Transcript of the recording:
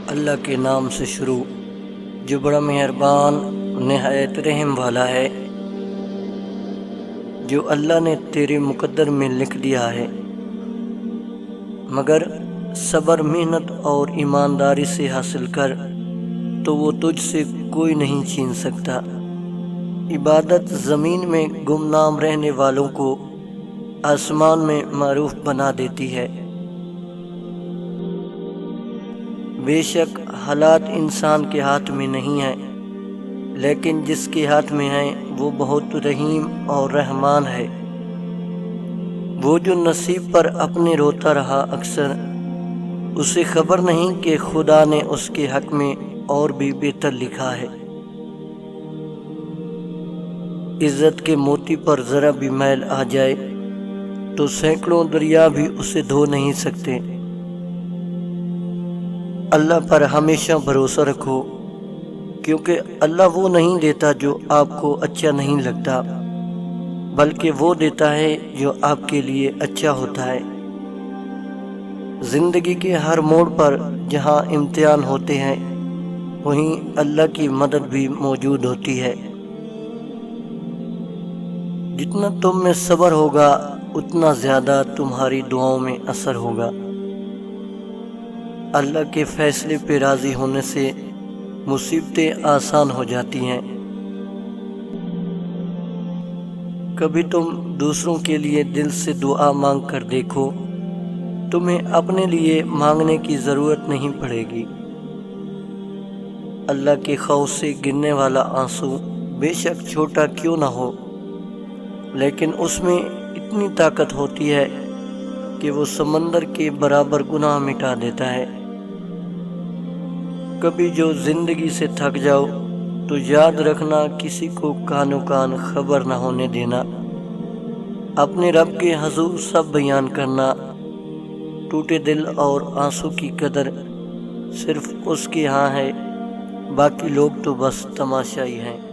اللہ کے نام سے شروع جو بڑا مہربان نہایت رحم والا ہے۔ جو اللہ نے تیرے مقدر میں لکھ دیا ہے، مگر صبر محنت اور ایمانداری سے حاصل کر تو وہ تجھ سے کوئی نہیں چھین سکتا۔ عبادت زمین میں گمنام رہنے والوں کو آسمان میں معروف بنا دیتی ہے۔ بے شک حالات انسان کے ہاتھ میں نہیں ہیں، لیکن جس کے ہاتھ میں ہیں وہ بہت رحیم اور رحمان ہے۔ وہ جو نصیب پر اپنے روتا رہا اکثر، اسے خبر نہیں کہ خدا نے اس کے حق میں اور بھی بہتر لکھا ہے۔ عزت کے موتی پر ذرا بھی میل آ جائے تو سینکڑوں دریا بھی اسے دھو نہیں سکتے۔ اللہ پر ہمیشہ بھروسہ رکھو، کیونکہ اللہ وہ نہیں دیتا جو آپ کو اچھا نہیں لگتا، بلکہ وہ دیتا ہے جو آپ کے لیے اچھا ہوتا ہے۔ زندگی کے ہر موڑ پر جہاں امتحان ہوتے ہیں، وہیں اللہ کی مدد بھی موجود ہوتی ہے۔ جتنا تم میں صبر ہوگا اتنا زیادہ تمہاری دعاؤں میں اثر ہوگا۔ اللہ کے فیصلے پہ راضی ہونے سے مصیبتیں آسان ہو جاتی ہیں۔ کبھی تم دوسروں کے لیے دل سے دعا مانگ کر دیکھو، تمہیں اپنے لیے مانگنے کی ضرورت نہیں پڑے گی۔ اللہ کے خوف سے گرنے والا آنسو بے شک چھوٹا کیوں نہ ہو، لیکن اس میں اتنی طاقت ہوتی ہے کہ وہ سمندر کے برابر گناہ مٹا دیتا ہے۔ کبھی جو زندگی سے تھک جاؤ تو یاد رکھنا کسی کو کانو کان خبر نہ ہونے دینا۔ اپنے رب کے حضور سب بیان کرنا۔ ٹوٹے دل اور آنسو کی قدر صرف اس کے ہاں ہے، باقی لوگ تو بس تماشائی ہیں۔